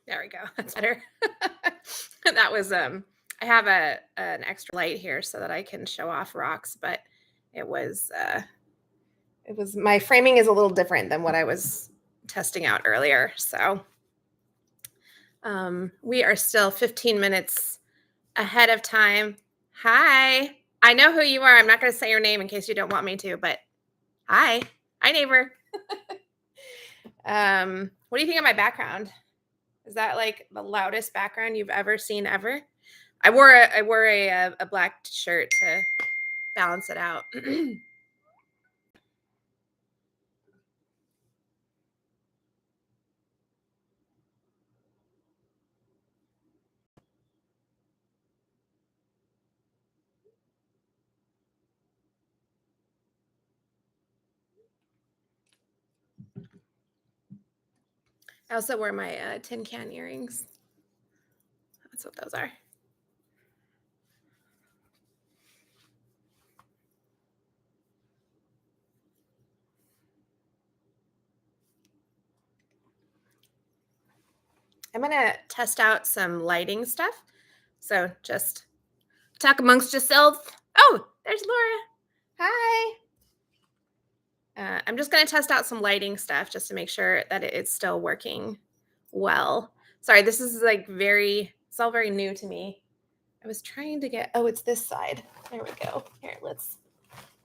There we go. That's better. That was I have an extra light here so that I can show off rocks, but it was my framing is a little different than what I was testing out earlier. So we are still 15 minutes ahead of time. Hi. I know who you are. I'm not going to say your name in case you don't want me to, but hi. Hi, neighbor. What do you think of my background? Is that like the loudest background you've ever seen ever? I wore a black shirt to balance it out. I also wear my tin can earrings. That's what those are. I'm gonna test out some lighting stuff. So just talk amongst yourselves. Oh, there's Laura. Hi. I'm just gonna test out some lighting stuff just to make sure that it's still working well. Sorry, this is like it's all very new to me. I was trying to get, oh, it's this side. There we go. Here, let's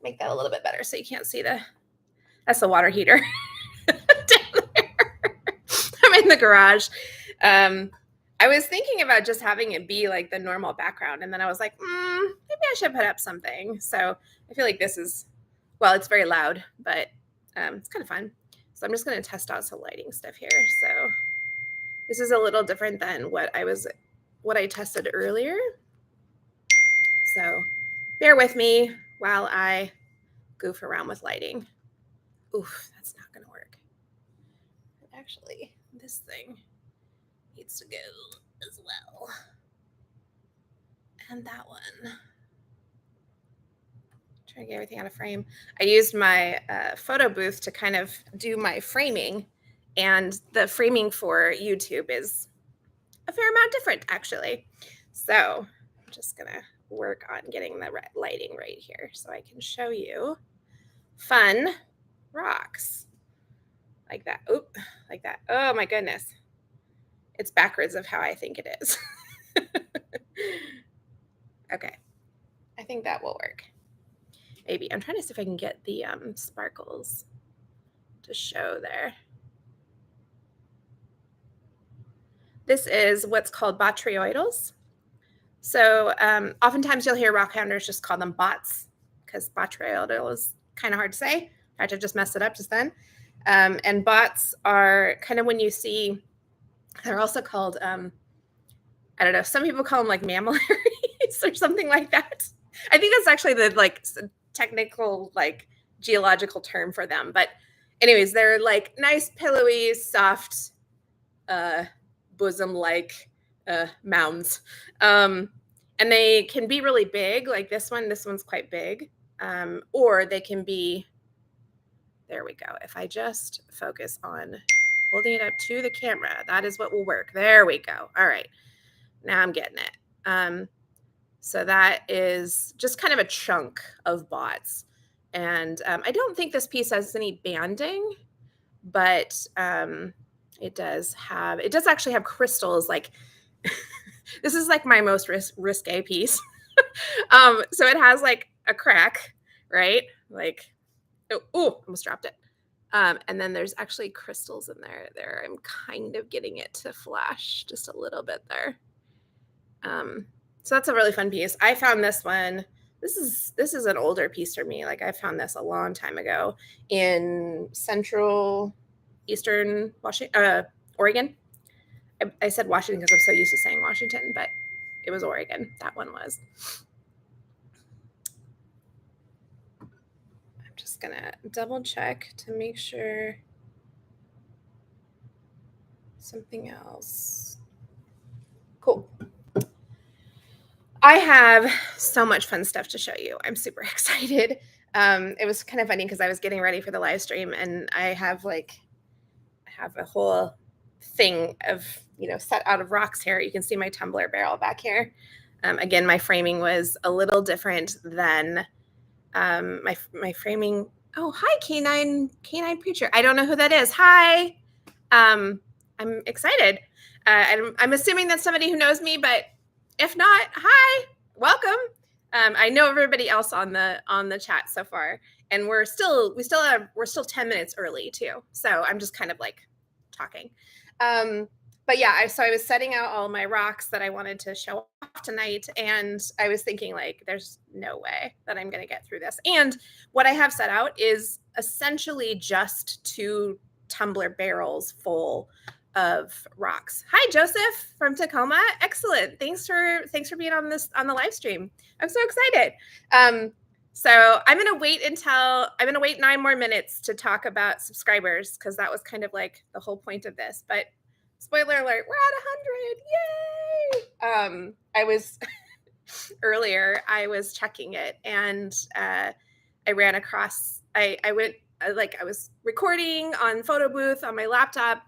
make that a little bit better so you can't see that's the water heater down there. I'm in the garage. I was thinking about just having it be like the normal background. And then I was like, maybe I should put up something. So I feel like well, it's very loud, but it's kind of fun. So I'm just going to test out some lighting stuff here. So this is a little different than what I tested earlier. So bear with me while I goof around with lighting. Oof, that's not going to work. Actually, this thing needs to go as well. And that one. Trying to get everything out of frame. I used my photo booth to kind of do my framing, and the framing for YouTube is a fair amount different, actually. So I'm just going to work on getting the lighting right here so I can show you fun rocks like that. Oop, like that. Oh my goodness. It's backwards of how I think it is. Okay. I think that will work. Maybe. I'm trying to see if I can get the sparkles to show there. This is what's called botryoidals. So oftentimes you'll hear rock hounders just call them bots because botryoidal is kind of hard to say. I had to just mess it up just then. And bots are kind of when you see, they're also called, I don't know, some people call them like mammillaries or something like that. I think that's actually the like technical like geological term for them. But anyways, they're like nice, pillowy, soft, bosom-like mounds. And they can be really big, like this one. This one's quite big. Or they can be, there we go. If I just focus on holding it up to the camera, that is what will work. There we go. All right. Now I'm getting it. So that is just kind of a chunk of bots. And I don't think this piece has any banding, but it does actually have crystals. Like this is like my most risque piece. So it has like a crack, right? Like, oh, almost dropped it. And then there's actually crystals in there. I'm kind of getting it to flash just a little bit there. So that's a really fun piece. I found this one. This is an older piece for me. Like I found this a long time ago in central eastern Oregon. I said Washington because I'm so used to saying Washington, but it was Oregon. That one was. I'm just gonna double check to make sure something else. Cool. I have so much fun stuff to show you. I'm super excited. It was kind of funny because I was getting ready for the live stream and I have a whole thing of set out of rocks here. You can see my tumbler barrel back here. Again, my framing was a little different than my framing. Oh, hi, canine preacher. I don't know who that is. Hi. I'm excited. I'm assuming that's somebody who knows me, but if not, hi, welcome. I know everybody else on the chat so far, and we're still 10 minutes early too. So I'm just kind of like talking. But yeah, so I was setting out all my rocks that I wanted to show off tonight, and I was thinking like, there's no way that I'm going to get through this. And what I have set out is essentially just 2 tumbler barrels full of rocks. Hi, Joseph from Tacoma. Excellent. Thanks for being on the live stream. I'm so excited. So I'm going to wait 9 more minutes to talk about subscribers, because that was kind of like the whole point of this. But spoiler alert, we're at 100. Yay! I was earlier, I was checking it, and I ran across, I was recording on photo booth on my laptop,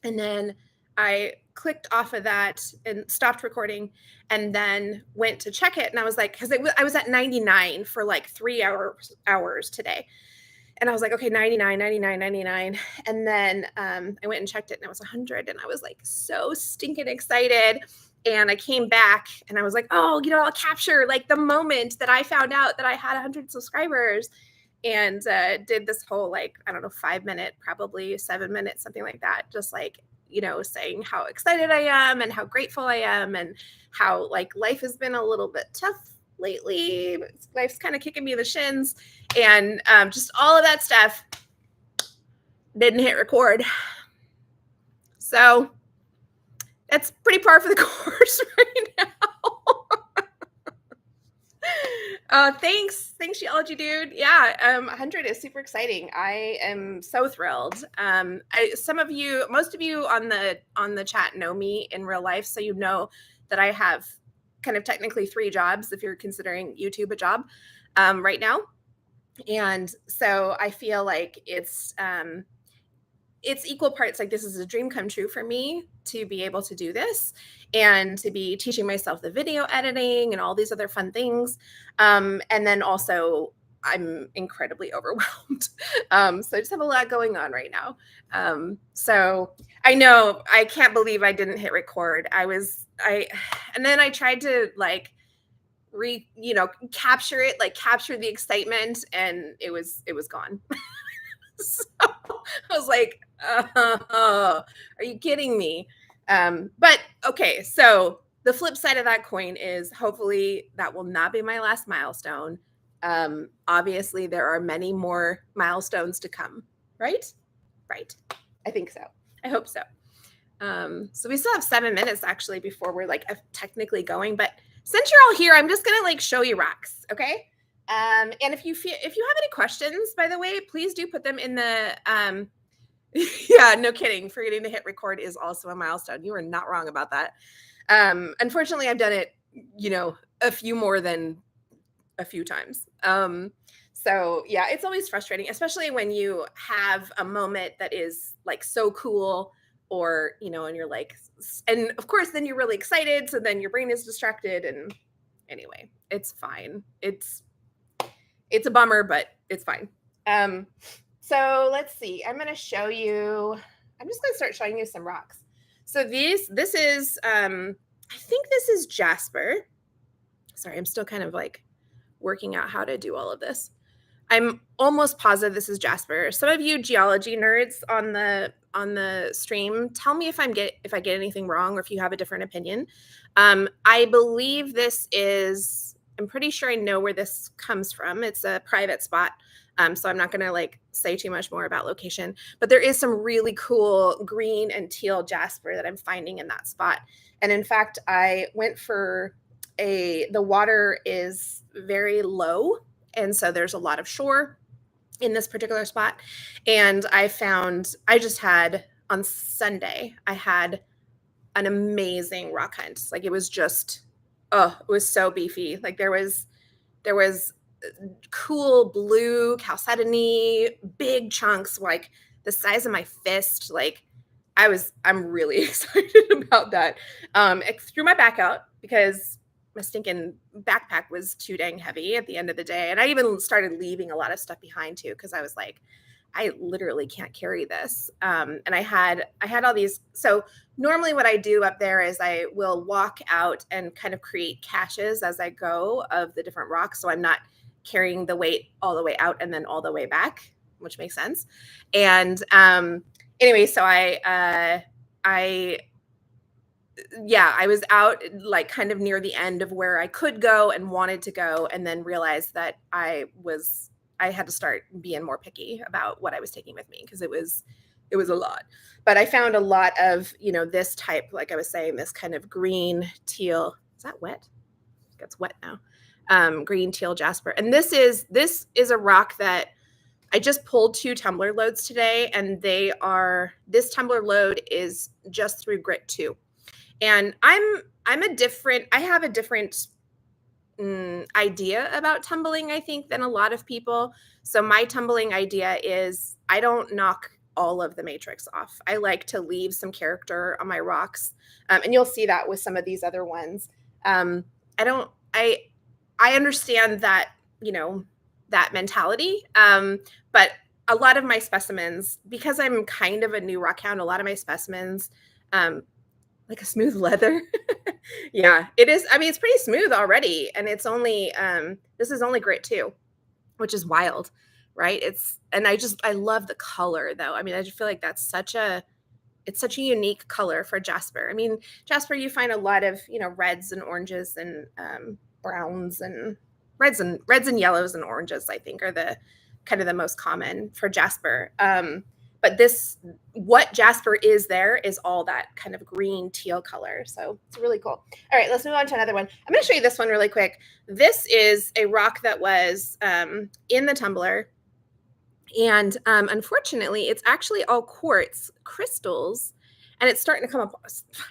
and then I clicked off of that and stopped recording, and then went to check it. And I was like, because I was at 99 for like 3 hours today. And I was like, okay, 99. And then I went and checked it, and it was 100. And I was like so stinking excited. And I came back, and I was like, oh, I'll capture like the moment that I found out that I had 100 subscribers. And did this whole, like, I don't know, 5 minute, probably 7 minutes, something like that. Just like, saying how excited I am and how grateful I am, and how like life has been a little bit tough lately. Life's kind of kicking me in the shins, and just all of that stuff. Didn't hit record. So that's pretty par for the course right now. Thanks, Geology Dude. Yeah, 100 is super exciting. I am so thrilled. Most of you on the chat know me in real life, so you know that I have kind of technically 3 jobs if you're considering YouTube a job right now. And so I feel like it's equal parts like this is a dream come true for me to be able to do this, and to be teaching myself the video editing and all these other fun things. And then also I'm incredibly overwhelmed. So I just have a lot going on right now. So I know, I can't believe I didn't hit record. And then I tried to like capture it, like capture the excitement, and it was gone. So I was like, are you kidding me? But okay, so the flip side of that coin is hopefully that will not be my last milestone. Obviously, there are many more milestones to come, right? Right. I think so. I hope so. So we still have 7 minutes actually before we're like technically going. But since you're all here, I'm just gonna like show you rocks, okay? And if you have any questions, by the way, please do put them in the yeah, no kidding. Forgetting to hit record is also a milestone. You are not wrong about that. Unfortunately, I've done it, a few more than a few times. So yeah, it's always frustrating, especially when you have a moment that is like so cool, or, and you're like, and of course, then you're really excited. So then your brain is distracted, and anyway, it's fine. It's a bummer, but it's fine. So let's see. I'm going to show you. I'm just going to start showing you some rocks. So this is, I think this is jasper. Sorry, I'm still kind of like working out how to do all of this. I'm almost positive this is jasper. Some of you geology nerds on the stream, tell me if I get anything wrong, or if you have a different opinion. I believe this is. I'm pretty sure I know where this comes from. It's a private spot. So I'm not going to like say too much more about location, but there is some really cool green and teal jasper that I'm finding in that spot. And in fact, I went for the water is very low. And so there's a lot of shore in this particular spot. And I just had on Sunday, I had an amazing rock hunt. Like it was just, it was so beefy. Like there was cool blue chalcedony, big chunks, like the size of my fist, like I'm really excited about that. It threw my back out because my stinking backpack was too dang heavy at the end of the day. And I even started leaving a lot of stuff behind too, because I was like, I literally can't carry this. And I had all these. So normally what I do up there is I will walk out and kind of create caches as I go of the different rocks. So I'm not carrying the weight all the way out and then all the way back, which makes sense. And anyway, so I was out like kind of near the end of where I could go and wanted to go, and then realized that I had to start being more picky about what I was taking with me, because it was a lot. But I found a lot of, this type, like I was saying, this kind of green teal. Is that wet? It gets wet now. Green teal jasper. And this is a rock that I just pulled 2 tumbler loads today, and this tumbler load is just through grit 2. And I have a different idea about tumbling, I think, than a lot of people. So my tumbling idea is I don't knock all of the matrix off. I like to leave some character on my rocks. And you'll see that with some of these other ones. I understand that, that mentality. But a lot of my specimens, because I'm kind of a new rock hound, a lot of my specimens, like a smooth leather. Yeah, it is. I mean, it's pretty smooth already. And it's only, this is only grit 2, which is wild, right? I love the color though. I mean, I just feel like it's such a unique color for jasper. I mean, jasper, you find a lot of, reds and oranges and browns and reds and yellows and oranges, I think, are the kind of the most common for jasper. But what jasper is there is all that kind of green teal color. So it's really cool. All right, let's move on to another one. I'm going to show you this one really quick. This is a rock that was in the tumbler. And unfortunately, it's actually all quartz crystals. And it's starting to come up.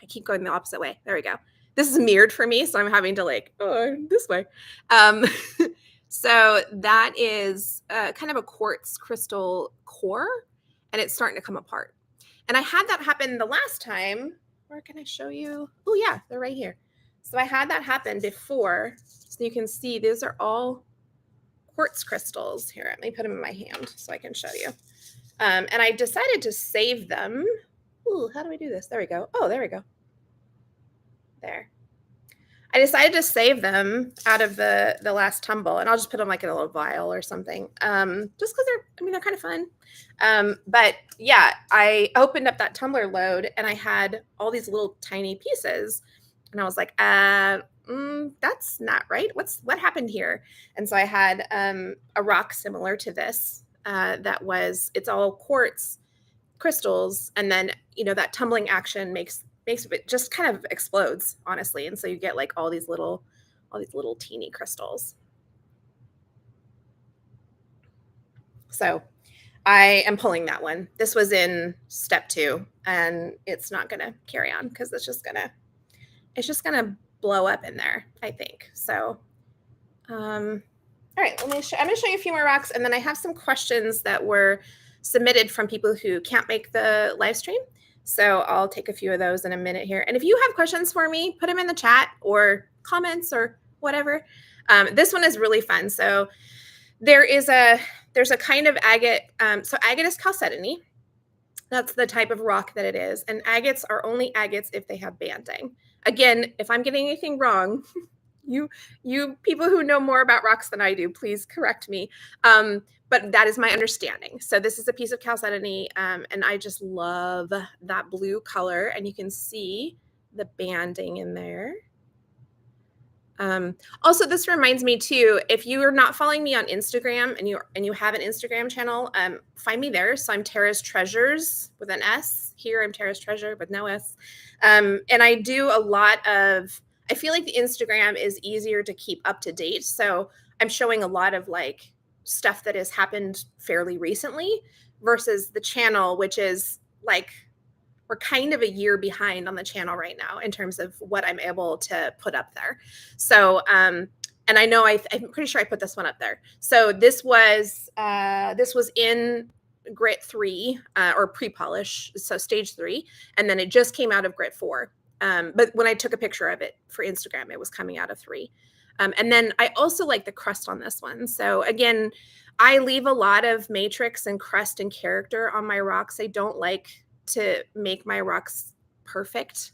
I keep going the opposite way. There we go. This is mirrored for me, so I'm having to this way. So that is kind of a quartz crystal core, and it's starting to come apart. And I had that happen the last time. Where can I show you? Oh yeah, they're right here. So I had that happen before. So you can see these are all quartz crystals. Here, let me put them in my hand so I can show you. And I decided to save them. Ooh, how do we do this? There we go. Oh, there we go. There. I decided to save them out of the last tumble, and I'll just put them like in a little vial or something. Just because they're kind of fun. But yeah, I opened up that tumbler load and I had all these little tiny pieces, and I was like, that's not right. What happened here? And so I had a rock similar to this it's all quartz crystals, and then that tumbling action makes it just kind of explodes, honestly. And so you get like all these little teeny crystals. So I am pulling that one. This was in step 2, and it's not going to carry on because it's just going to blow up in there, I think. So, all right, I'm going to show you a few more rocks, and then I have some questions that were submitted from people who can't make the live stream. So I'll take a few of those in a minute here. And if you have questions for me, put them in the chat or comments or whatever. This one is really fun. So there's a kind of agate. So agate is chalcedony. That's the type of rock that it is. And agates are only agates if they have banding. Again, if I'm getting anything wrong, you people who know more about rocks than I do, please correct me. But that is my understanding. So this is a piece of chalcedony, and I just love that blue color. And you can see the banding in there. Also, this reminds me too, if you are not following me on Instagram and you have an Instagram channel, find me there. So I'm Tara's Treasures with an S. Here I'm Tara's Treasure with no S. And I do a lot of, I feel like the Instagram is easier to keep up to date. So I'm showing a lot of like stuff that has happened fairly recently versus the channel, which is like, we're kind of a year behind on the channel right now in terms of what I'm able to put up there. So, and I know I'm pretty sure I put this one up there. So this was in grit 3 or pre-polish, so stage 3, and then it just came out of grit 4. But when I took a picture of it for Instagram, it was coming out of 3. And then I also like the crust on this one. So again, I leave a lot of matrix and crust and character on my rocks. I don't like to make my rocks perfect.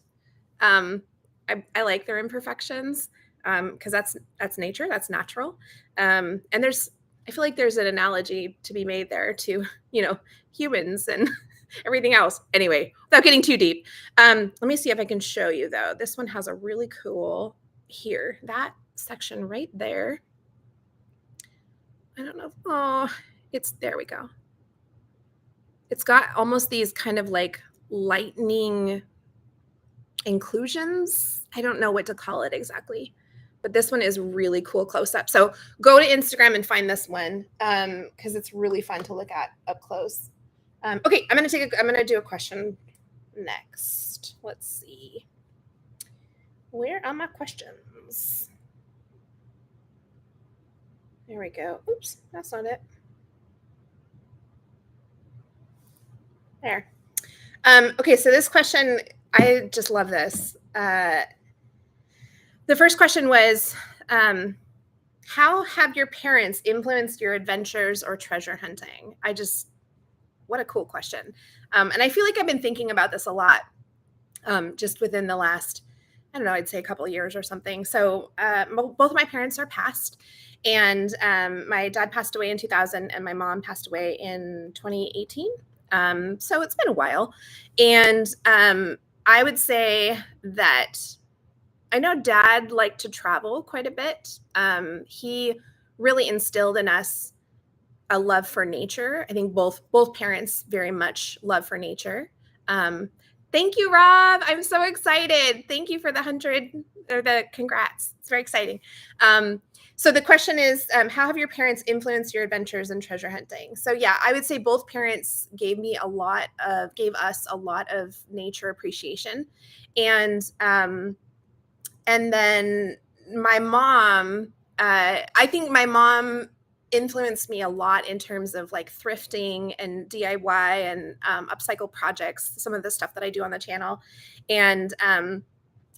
I like their imperfections because that's nature, that's natural. And I feel like there's an analogy to be made there to humans and everything else. Anyway, without getting too deep, let me see if I can show you though. This one has a really cool here. That section right there. I don't know. Oh, there we go. It's got almost these kind of like lightning inclusions. I don't know what to call it exactly, but this one is really cool close up. So go to Instagram and find this one because it's really fun to look at up close. Okay, I'm gonna do a question next. Let's see. Where are my questions? There we go. Oops, that's not it. There. Okay, so this question, I just love this. The first question was, how have your parents influenced your adventures or treasure hunting? What a cool question. And I feel like I've been thinking about this a lot just within the last, I don't know, I'd say a couple of years or something. So both of my parents are passed. And my dad passed away in 2000 and my mom passed away in 2018. So it's been a while. And I would say that I know Dad liked to travel quite a bit. He really instilled in us a love for nature. I think both parents very much love for nature. Thank you, Rob. I'm so excited. Thank you for the 100 or the congrats. It's very exciting. So the question is, how have your parents influenced your adventures and treasure hunting? So yeah, I would say both parents gave us a lot of nature appreciation. And then my mom, I think my mom influenced me a lot in terms of like thrifting and DIY and upcycle projects, some of the stuff that I do on the channel. And I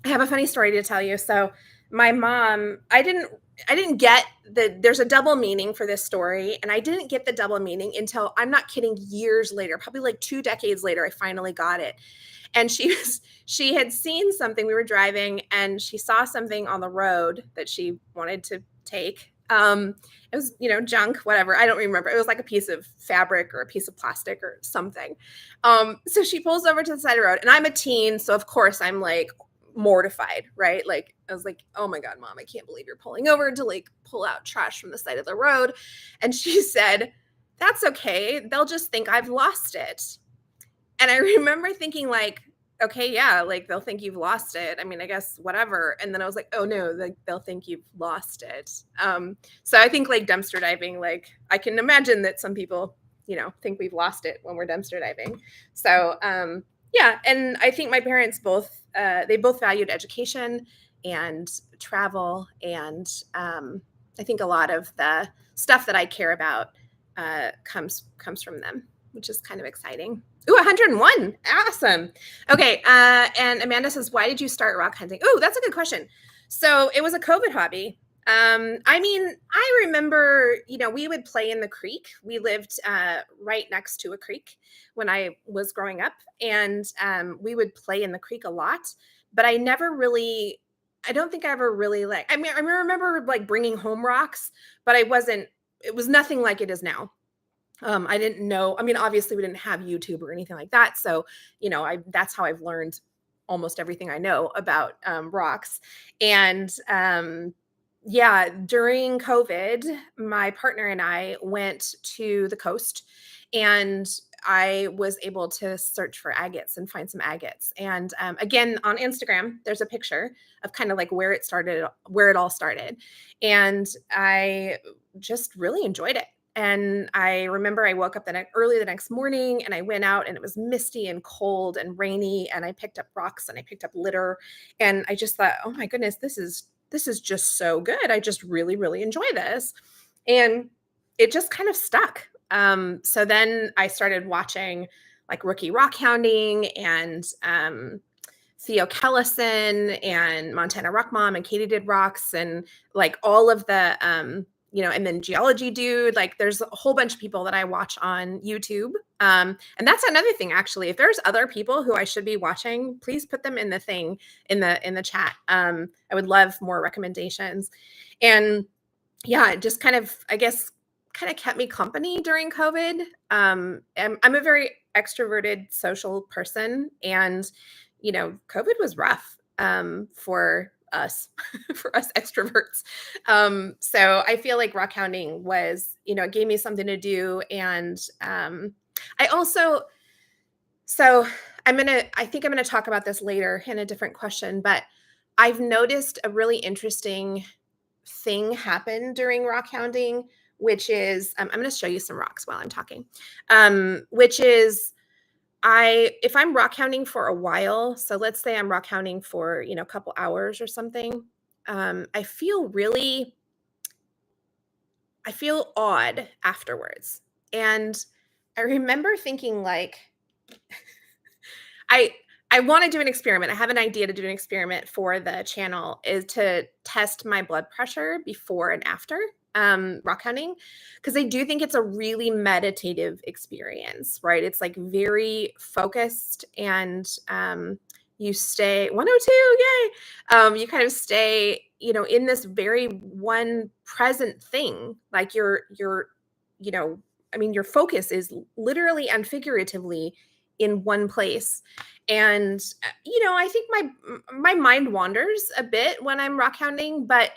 have a funny story to tell you. So my mom, I didn't get there's a double meaning for this story. And I didn't get the double meaning until, I'm not kidding, years later, probably like 2 decades later, I finally got it. And she had seen something. We were driving and she saw something on the road that she wanted to take. It was, junk, whatever. I don't remember. It was like a piece of fabric or a piece of plastic or something. So she pulls over to the side of the road and I'm a teen. So of course I'm like mortified, right? Like I was like, oh my God, Mom, I can't believe you're pulling over to like pull out trash from the side of the road. And she said, that's okay. They'll just think I've lost it. And I remember thinking like, okay, yeah, like they'll think you've lost it. I mean, I guess whatever. And then I was like, oh no, like they'll think you've lost it. So I think like dumpster diving, like I can imagine that some people, think we've lost it when we're dumpster diving. So yeah, and I think my parents they both valued education and travel. And I think a lot of the stuff that I care about comes from them, which is kind of exciting. Ooh, 101. Awesome. Okay. And Amanda says, why did you start rock hunting? Ooh, that's a good question. So it was a COVID hobby. I remember, we would play in the creek. We lived right next to a creek when I was growing up, and we would play in the creek a lot, but I don't think I ever really I remember like bringing home rocks, but it was nothing like it is now. I didn't know. I mean, obviously we didn't have YouTube or anything like that. So, that's how I've learned almost everything I know about rocks. And yeah, during COVID, my partner and I went to the coast and I was able to search for agates and find some agates. And again, on Instagram, there's a picture of kind of like where it all started. And I just really enjoyed it. And I remember I woke up early the next morning and I went out and it was misty and cold and rainy and I picked up rocks and I picked up litter. And I just thought, oh my goodness, this is just so good. I just really, really enjoy this. And it just kind of stuck. So then I started watching like Rookie Rock Hounding and Theo Kellison and Montana Rock Mom and Katie Did Rocks and like all of the and then Geology Dude. Like there's a whole bunch of people that I watch on YouTube. And that's another thing actually. If there's other people who I should be watching, please put them in the thing in the chat. I would love more recommendations. And yeah, it just kind of, I guess, kind of kept me company during COVID. I'm a very extroverted social person, and COVID was rough for us, for us extroverts. So I feel like rock hounding was, it gave me something to do, and I also, so I think I'm gonna talk about this later in a different question, but I've noticed a really interesting thing happen during rock hounding, which is I'm going to show you some rocks while I'm talking. Which is if I'm rock hounding for a while, so let's say I'm rock hounding for a couple hours or something, I feel odd afterwards, and I remember thinking like I I want to do an experiment. I have an idea to do an experiment for the channel, is to test my blood pressure before and after rock hounding, because I do think it's a really meditative experience, right? It's like very focused, and you stay 102, yay. You kind of stay, in this very one present thing. Like you know, your focus is literally and figuratively in one place. And I think my mind wanders a bit when I'm rock hounding, but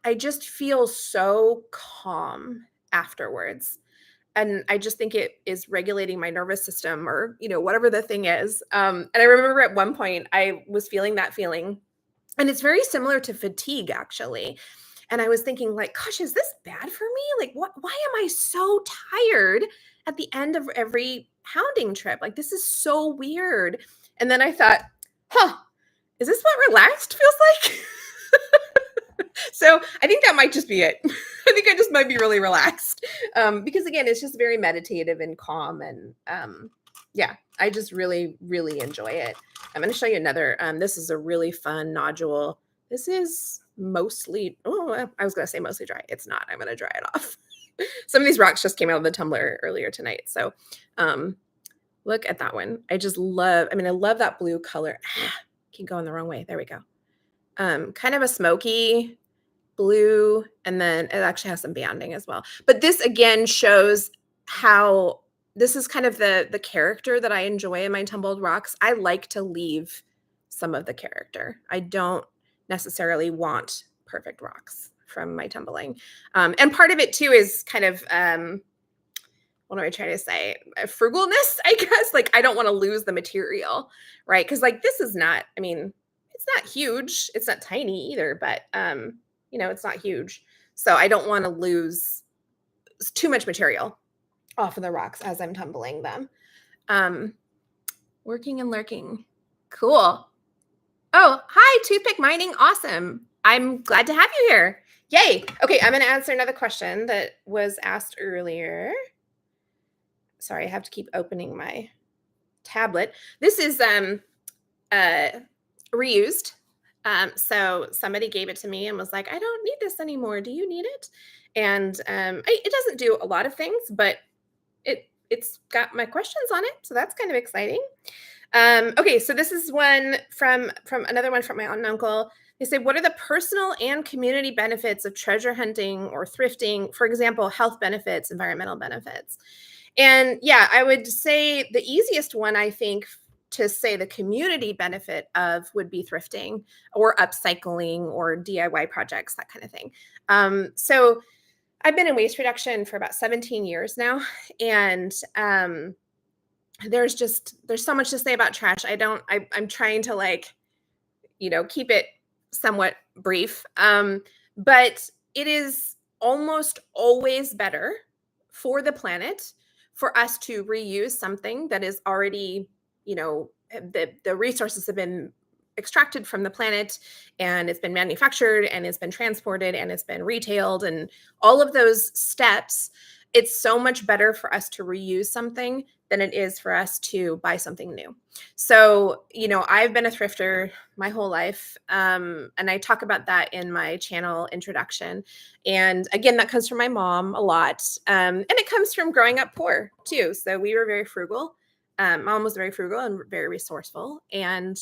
I just feel so calm afterwards. And I just think it is regulating my nervous system, or whatever the thing is. And I remember at one point I was feeling that feeling, and it's very similar to fatigue actually. And I was thinking like, gosh, is this bad for me? Like, why am I so tired at the end of every hounding trip? Like, this is so weird. And then I thought, is this what relaxed feels like? So I think that might just be it. I think I just might be really relaxed. Because again, it's just very meditative and calm. And yeah, I just really, really enjoy it. I'm going to show you another. This is a really fun nodule. This is mostly, I was going to say mostly dry. It's not. I'm going to dry it off. Some of these rocks just came out of the tumbler earlier tonight. So look at that one. I love that blue color. Keep going the wrong way. There we go. Kind of a smoky blue, and then it actually has some banding as well. But this again shows how this is kind of the character that I enjoy in my tumbled rocks. I like to leave some of the character. I don't necessarily want perfect rocks from my tumbling. And part of it too is kind of what do I try to say? Frugalness, I guess. Like I don't want to lose the material, right? Because like this is not, it's not huge. It's not tiny either, but it's not huge. So I don't want to lose too much material off of the rocks as I'm tumbling them. Working and lurking. Cool. Oh, hi, Toothpick Mining. Awesome. I'm glad to have you here. Yay. Okay, I'm going to answer another question that was asked earlier. Sorry, I have to keep opening my tablet. This is reused. So somebody gave it to me and was like, I don't need this anymore. Do you need it? And it doesn't do a lot of things, but it's got my questions on it. So that's kind of exciting. Okay, so this is one from another one from my aunt and uncle. They say, what are the personal and community benefits of treasure hunting or thrifting? For example, health benefits, environmental benefits. And yeah, I would say the easiest one, I think, to say the community benefit of would be thrifting or upcycling or DIY projects, that kind of thing. So I've been in waste reduction for about 17 years now. And there's so much to say about trash. I'm trying to keep it somewhat brief. But it is almost always better for the planet for us to reuse something that is already, the resources have been extracted from the planet, and it's been manufactured, and it's been transported, and it's been retailed, and all of those steps it's so much better for us to reuse something than it is for us to buy something new. So, I've been a thrifter my whole life. And I talk about that in my channel introduction. And again, that comes from my mom a lot. And it comes from growing up poor too. So we were very frugal. Mom was very frugal and very resourceful. And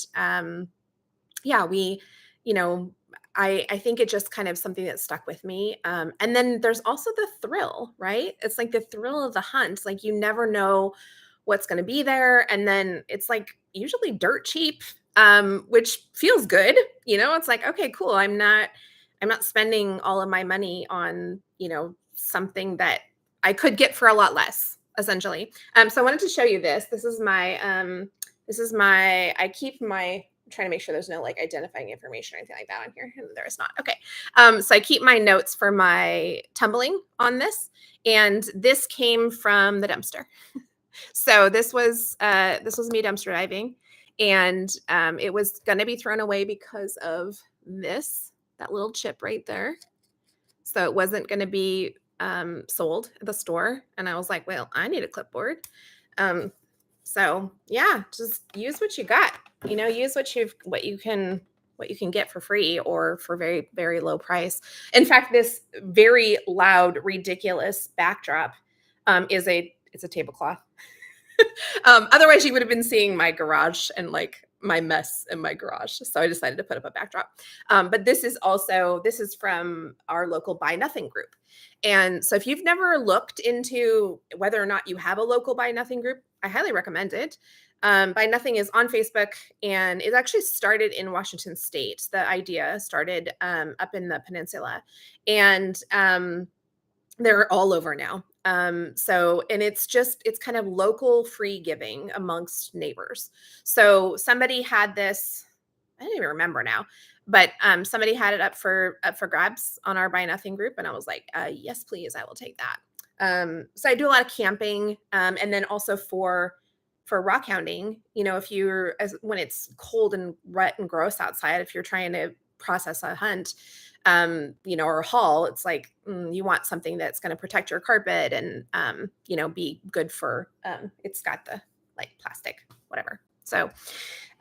yeah, you know, I think it just kind of something that stuck with me. And then there's also the thrill, right? It's like the thrill of the hunt. Like you never know what's going to be there. And then it's like usually dirt cheap, which feels good. It's like, okay, cool. I'm not spending all of my money on, something that I could get for a lot less, essentially. So I wanted to show you this. I keep my, I'm trying to make sure there's no like identifying information or anything like that on here. And there is not. Okay. So I keep my notes for my tumbling on this. And this came from the dumpster. So this was me dumpster diving, and it was going to be thrown away because of that little chip right there. So it wasn't going to be sold at the store. And I was like, well, I need a clipboard. So yeah, just use what you got. Use what you can get for free or for very, very low price. In fact, this very loud, ridiculous backdrop it's a tablecloth. Otherwise, you would have been seeing my garage and like my mess in my garage. So I decided to put up a backdrop. But this is from our local Buy Nothing group. And so if you've never looked into whether or not you have a local Buy Nothing group, I highly recommend it. Buy Nothing is on Facebook, and it actually started in Washington State. The idea started up in the peninsula, and they're all over now. And it's kind of local free giving amongst neighbors. So somebody had this, I don't even remember now, but somebody had it up for grabs on our Buy Nothing group, and I was like, yes, please, I will take that. So I do a lot of camping, and then also for rock hounding. When it's cold and wet and gross outside, if you're trying to process a hunt, or a haul, it's like you want something that's going to protect your carpet and be good for. It's got the like plastic, whatever. So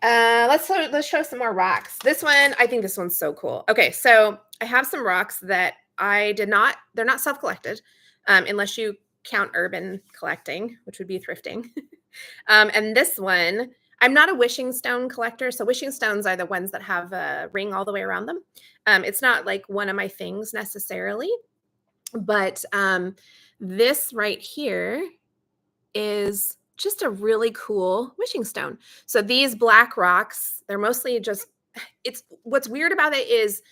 let's show some more rocks. I think this one's so cool. Okay, so I have some rocks that they're not self-collected, unless you count urban collecting, which would be thrifting. And this one, I'm not a wishing stone collector. So wishing stones are the ones that have a ring all the way around them. It's not like one of my things necessarily, but this right here is just a really cool wishing stone. So these black rocks, they're mostly what's weird about it is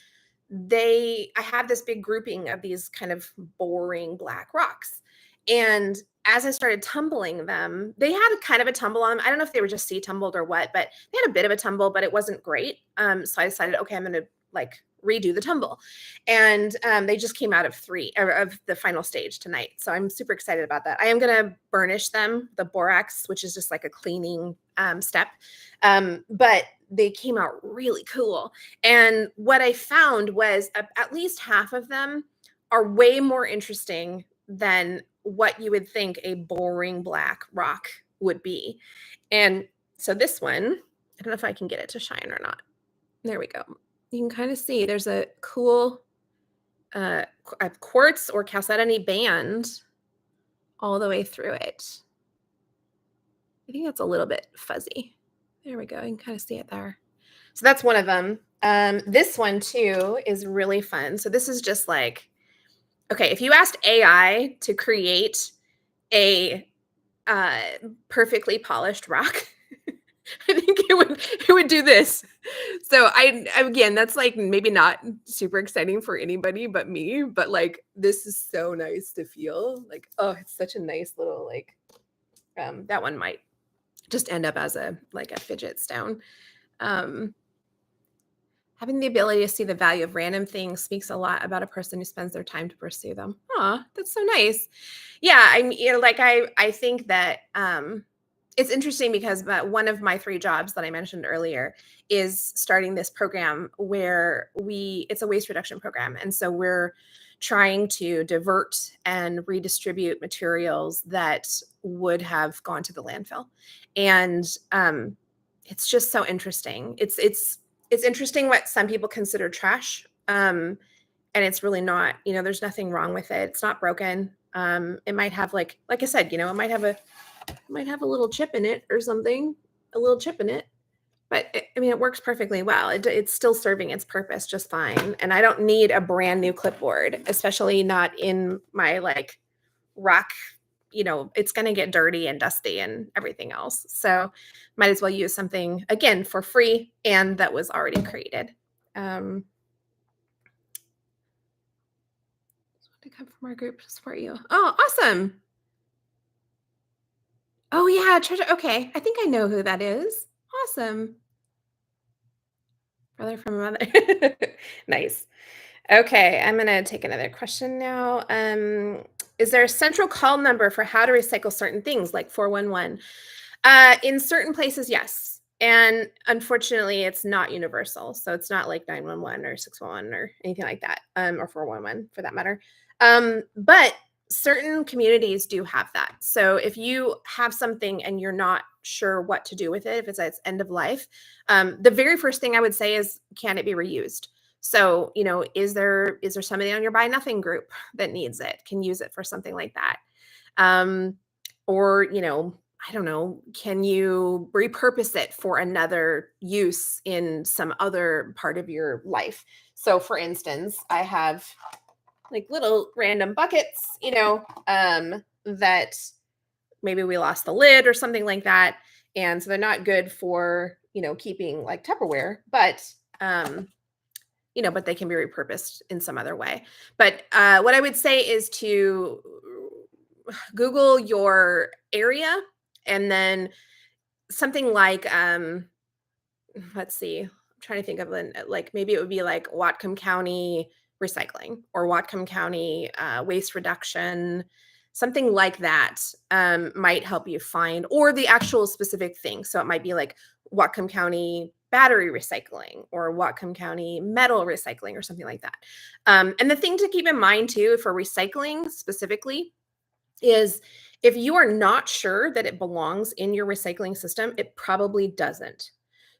I have this big grouping of these kind of boring black rocks. And as I started tumbling them, they had a kind of a tumble on them. I don't know if they were just sea tumbled or what, but they had a bit of a tumble, but it wasn't great. So I decided, okay, I'm going to like redo the tumble. And they just came out of the final stage tonight. So I'm super excited about that. I am going to burnish them, the borax, which is just like a cleaning step. But they came out really cool. And what I found was at least half of them are way more interesting than what you would think a boring black rock would be. And so this one, I don't know if I can get it to shine or not. There we go. You can kind of see there's a cool quartz or chalcedony band all the way through it. I think that's a little bit fuzzy. There we go. You can kind of see it there. So that's one of them. This one too is really fun. So this is just like, okay, if you asked AI to create a perfectly polished rock, I think it would do this. So again, that's like maybe not super exciting for anybody but me, but like this is so nice to feel. Like, oh, it's such a nice little like that one might just end up as a fidget stone. Having the ability to see the value of random things speaks a lot about a person who spends their time to pursue them. Aw, that's so nice. Yeah, I think that it's interesting because one of my 3 jobs that I mentioned earlier is starting this program where it's a waste reduction program. And so we're trying to divert and redistribute materials that would have gone to the landfill. And it's just so interesting. It's interesting what some people consider trash. And it's really not, there's nothing wrong with it. It's not broken. It might have like I said, it might have a little chip in it or something, a little chip in it. But I mean, it works perfectly well. It's still serving its purpose just fine. And I don't need a brand new clipboard, especially not in my rock. It's going to get dirty and dusty and everything else. So might as well use something again for free and that was already created. To come from our group to support you. Oh, awesome. Oh yeah, treasure. Okay, I think I know who that is. Awesome. Brother from a mother. Nice. Okay, I'm gonna take another question now. Is there a central call number for how to recycle certain things like 411? In certain places, yes. And unfortunately, it's not universal. So it's not like 911 or 611 or anything like that, or 411 for that matter. But certain communities do have that. So if you have something and you're not sure what to do with it, if it's at its end of life, the very first thing I would say is, can it be reused? So, is there somebody on your Buy Nothing group that needs it, can use it for something like that? Or, I don't know, can you repurpose it for another use in some other part of your life? So, for instance, I have little random buckets, that maybe we lost the lid or something like that. And so they're not good for, keeping like Tupperware, but they can be repurposed in some other way. But what I would say is to Google your area and then something like, let's see, I'm trying to think of maybe it would be like Whatcom County Recycling or Whatcom County Waste Reduction, something like that might help you find, or the actual specific thing. So it might be like Whatcom County Battery Recycling or Whatcom County Metal Recycling or something like that. And the thing to keep in mind too for recycling specifically is if you are not sure that it belongs in your recycling system, it probably doesn't.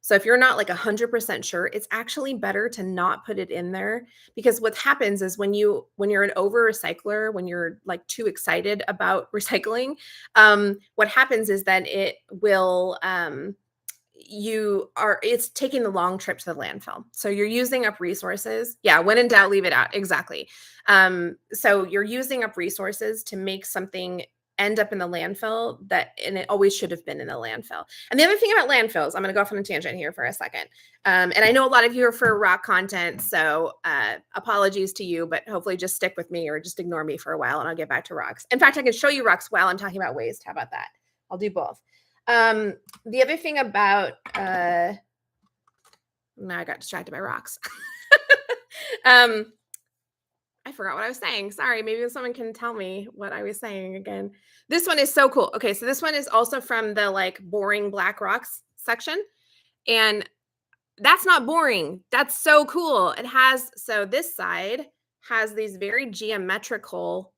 So if you're not 100% sure, it's actually better to not put it in there, because what happens is when you're an over recycler, when you're too excited about recycling, what happens is that it will it's taking the long trip to the landfill. So you're using up resources. Yeah, when in doubt, leave it out. Exactly. So you're using up resources to make something end up in the landfill and it always should have been in the landfill. And the other thing about landfills, I'm going to go off on a tangent here for a second. And I know a lot of you are for rock content, so apologies to you, but hopefully just stick with me or just ignore me for a while and I'll get back to rocks. In fact, I can show you rocks while I'm talking about waste. How about that? I'll do both. The other thing about, now I got distracted by rocks. I forgot what I was saying. Sorry. Maybe someone can tell me what I was saying again. This one is so cool. Okay. So this one is also from the boring black rocks section. And that's not boring. That's so cool. So this side has these very geometrical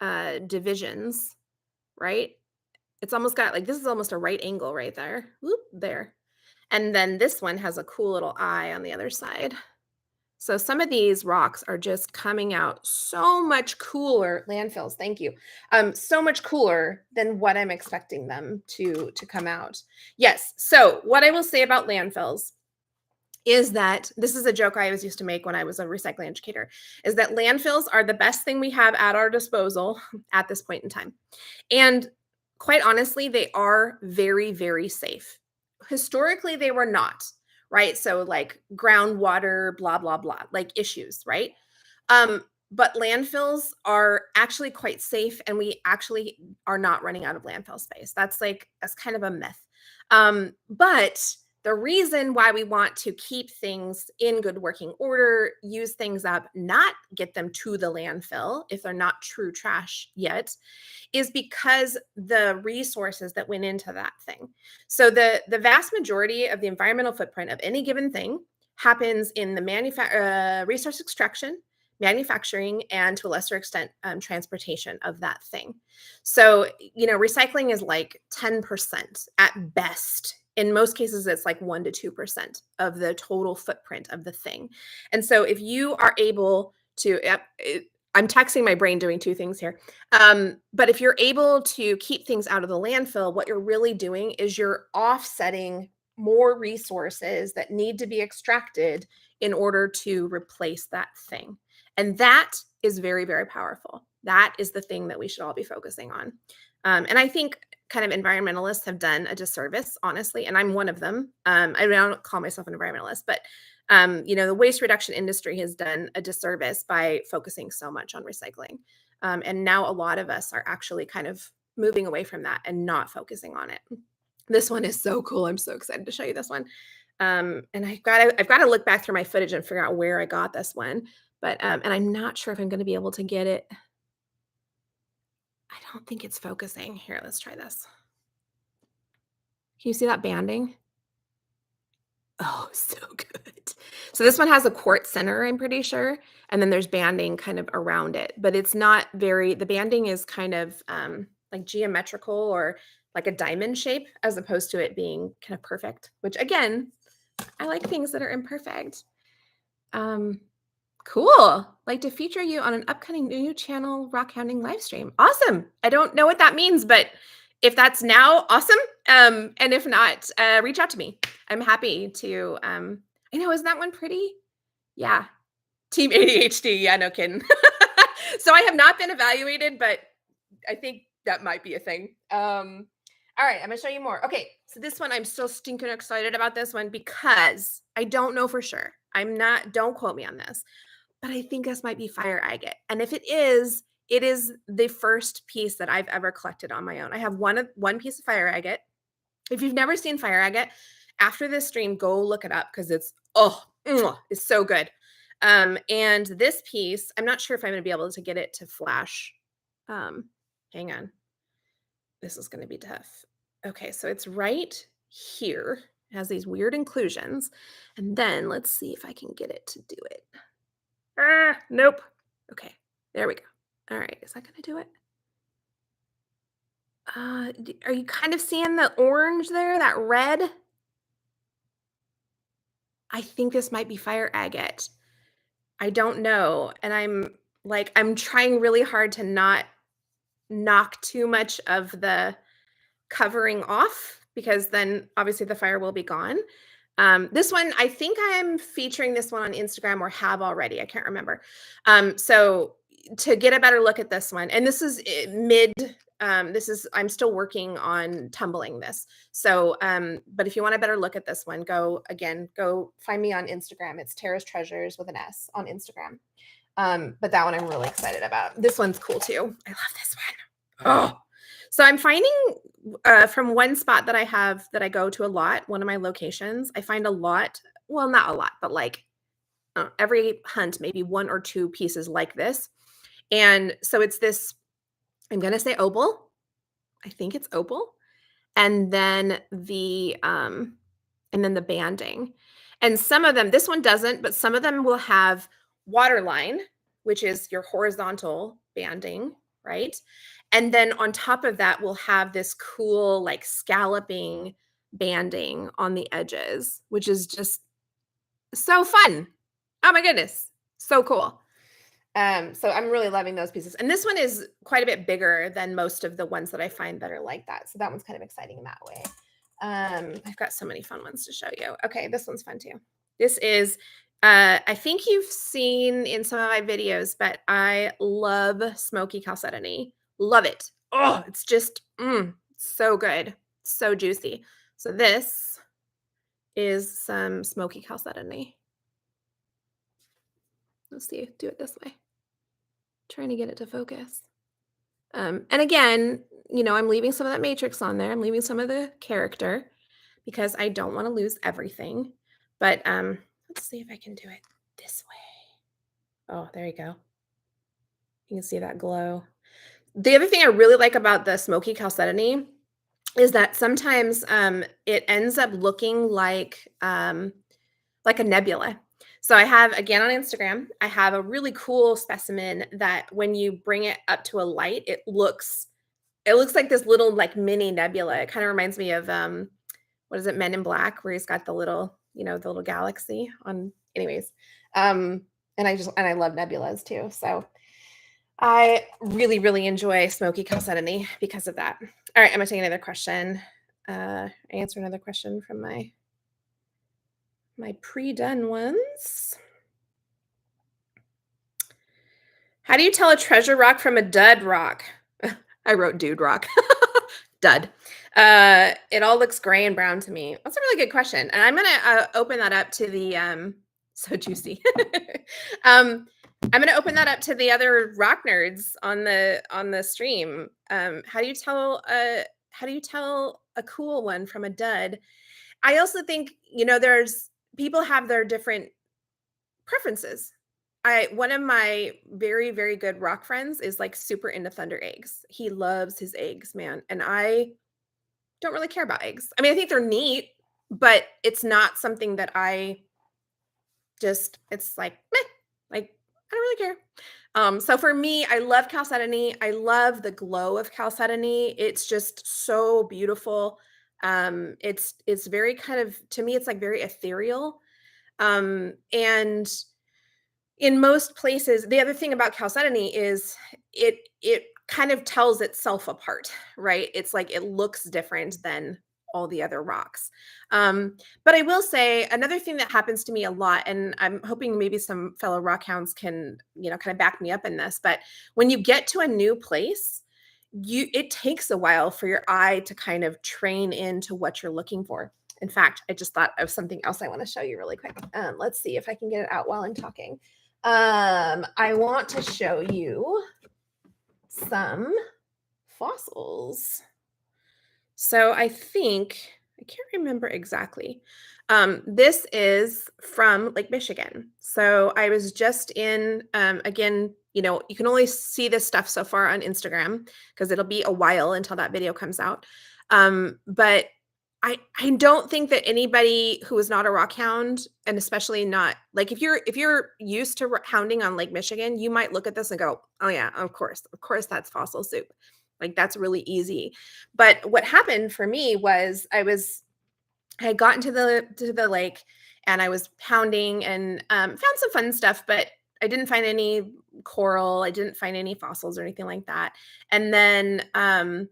divisions, right? It's almost got this is almost a right angle right there. Whoop, there. And then this one has a cool little eye on the other side. So some of these rocks are just coming out so much cooler, landfills, thank you. So much cooler than what I'm expecting them to come out. Yes. So what I will say about landfills is that this is a joke I always used to make when I was a recycling educator, is that landfills are the best thing we have at our disposal at this point in time. And quite honestly, they are very, very safe. Historically, they were not, right? So groundwater, blah, blah, blah, issues, right? But landfills are actually quite safe, and we actually are not running out of landfill space. That's kind of a myth. But the reason why we want to keep things in good working order, use things up, not get them to the landfill if they're not true trash yet, is because the resources that went into that thing. So the vast majority of the environmental footprint of any given thing happens in the resource extraction, manufacturing and to a lesser extent, transportation of that thing. So, recycling is like 10% at best. In most cases, it's like 1 to 2% of the total footprint of the thing. And so if you are able to, I'm taxing my brain doing two things here. But if you're able to keep things out of the landfill, what you're really doing is you're offsetting more resources that need to be extracted in order to replace that thing. And that is very, very powerful. That is the thing that we should all be focusing on. And I think kind of environmentalists have done a disservice, honestly, and I'm one of them. I don't call myself an environmentalist, but the waste reduction industry has done a disservice by focusing so much on recycling. And now a lot of us are actually kind of moving away from that and not focusing on it. This one is so cool. I'm so excited to show you this one. And I've got to look back through my footage and figure out where I got this one. But and I'm not sure if I'm going to be able to get it. I don't think it's focusing. Here, let's try this. Can you see that banding? Oh, so good. So this one has a quartz center, I'm pretty sure, and then there's banding kind of around it, but it's not the banding is kind of like geometrical or like a diamond shape as opposed to it being kind of perfect, which again, I like things that are imperfect. Cool. Like to feature you on an upcoming new channel rock hounding live stream. Awesome. I don't know what that means, but if that's now, awesome. And if not, reach out to me. I'm happy to. I know, isn't that one pretty? Yeah. Team ADHD. Yeah, no kidding. So I have not been evaluated, but I think that might be a thing. All right, I'm gonna show you more. Okay, so this one, I'm still stinking excited about this one because I don't know for sure. Don't quote me on this, but I think this might be fire agate. And if it is the first piece that I've ever collected on my own. I have one piece of fire agate. If you've never seen fire agate, after this stream, go look it up because it's so good. And this piece, I'm not sure if I'm going to be able to get it to flash. Hang on. This is going to be tough. Okay, so it's right here. It has these weird inclusions. And then let's see if I can get it to do it. Nope. Okay, there we go. All right, is that going to do it? Are you kind of seeing the orange there, that red? I think this might be fire agate. I don't know. And I'm trying really hard to not knock too much of the covering off because then obviously the fire will be gone. This one, I think I'm featuring this one on Instagram or have already. I can't remember. So to get a better look at this one, and this is I'm still working on tumbling this. So, but if you want a better look at this one, go find me on Instagram. It's Tara's Treasures with an S on Instagram. But that one I'm really excited about. This one's cool too. I love this one. Oh, so I'm finding from one spot that I go to a lot, one of my locations, I find a lot, well, not a lot, but like every hunt, maybe one or two pieces like this. And so it's this, I'm going to say opal. I think it's opal. And then the banding. And some of them, this one doesn't, but some of them will have waterline, which is your horizontal banding, right? And then on top of that, we'll have this cool like scalloping banding on the edges, which is just so fun. Oh my goodness. So cool. So I'm really loving those pieces. And this one is quite a bit bigger than most of the ones that I find that are like that. So that one's kind of exciting in that way. I've got so many fun ones to show you. Okay, this one's fun too. This is, I think you've seen in some of my videos, but I love smoky chalcedony. Love it. Oh, it's just so good. So juicy. So this is some smoky chalcedony. Let's see, do it this way. Trying to get it to focus. And again, I'm leaving some of that matrix on there. I'm leaving some of the character because I don't want to lose everything. But let's see if I can do it this way. Oh, there you go. You can see that glow. The other thing I really like about the smoky chalcedony is that sometimes it ends up looking like a nebula. So I have, again, on Instagram, I have a really cool specimen that when you bring it up to a light, it looks like this little, like, mini nebula. It kinda reminds me of, what is it, Men in Black, where he's got the little, the little galaxy on, anyways. Um, and I love nebulas too, so I really, really enjoy smoky chalcedony because of that. All right, I'm gonna take another question. Answer another question from my pre-done ones. How do you tell a treasure rock from a dud rock? I wrote dude rock. Dud. It all looks gray and brown to me. That's a really good question, and I'm gonna open that up to the so juicy. um, I'm gonna open that up to the other rock nerds on the stream. How do you tell a cool one from a dud? I also think, there's people have their different preferences. One of my very, very good rock friends is, like, super into thunder eggs. He loves his eggs, man, and I don't really care about eggs. I mean, I think they're neat, but it's not something that it's like, meh, like, I don't really care. So for me, I love chalcedony. I love the glow of chalcedony. It's just so beautiful. It's very kind of, to me, it's like very ethereal. And in most places, the other thing about chalcedony is it kind of tells itself apart, right? It's like it looks different than all the other rocks. But I will say another thing that happens to me a lot, and I'm hoping maybe some fellow rock hounds can, kind of back me up in this, but when you get to a new place, it takes a while for your eye to kind of train into what you're looking for. In fact, I just thought of something else I want to show you really quick. Let's see if I can get it out while I'm talking. I want to show you some fossils. So I can't remember exactly. This is from Lake Michigan. So I was just in, again, you can only see this stuff so far on Instagram because it'll be a while until that video comes out. But I don't think that anybody who is not a rock hound, and especially not like if you're used to hounding on Lake Michigan, you might look at this and go, "Oh yeah, of course that's fossil soup." Like that's really easy. But what happened for me was I had gotten to the lake and I was hounding and found some fun stuff, but I didn't find any coral. I didn't find any fossils or anything like that. And then and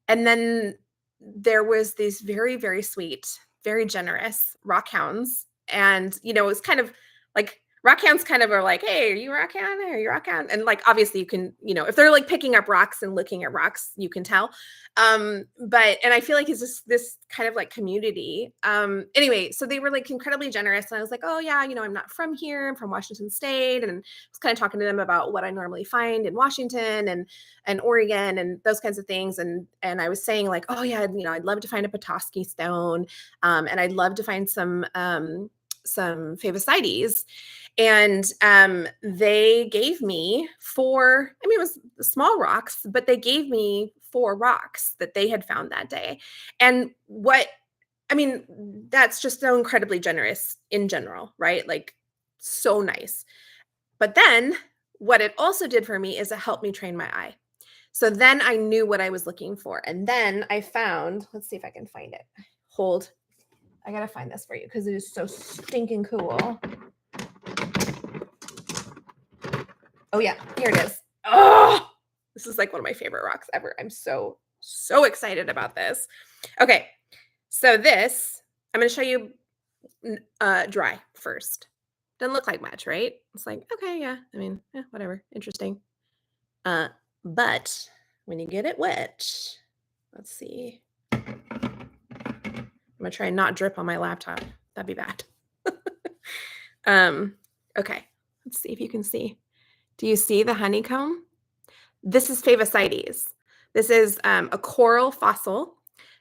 then there was these very, very sweet, very generous rock hounds. And, it was kind of like rock hounds kind of are like, hey, are you a rock hound? Are you a rock hound? And like, obviously you can, if they're like picking up rocks and looking at rocks, you can tell. And I feel like it's just this kind of like community. Anyway, so they were like incredibly generous. And I was like, oh yeah, I'm not from here. I'm from Washington State. And I was kind of talking to them about what I normally find in Washington and Oregon and those kinds of things. And I was saying like, oh yeah, I'd love to find a Petoskey stone. And I'd love to find some Favosites. And they gave me four, I mean, it was small rocks, but they gave me four rocks that they had found that day. And that's just so incredibly generous in general, right? Like so nice. But then what it also did for me is it helped me train my eye. So then I knew what I was looking for. And then I found, let's see if I can find it. Hold. I got to find this for you because it is so stinking cool. Oh yeah, here it is. Oh, this is like one of my favorite rocks ever. I'm so excited about this. Okay, so this, I'm going to show you dry first. Doesn't look like much, right? It's like, okay, yeah, I mean, whatever, interesting. But when you get it wet, let's see. I'm going to try and not drip on my laptop. That'd be bad. Okay, let's see if you can see. Do you see the honeycomb? This is Favosites. This is a coral fossil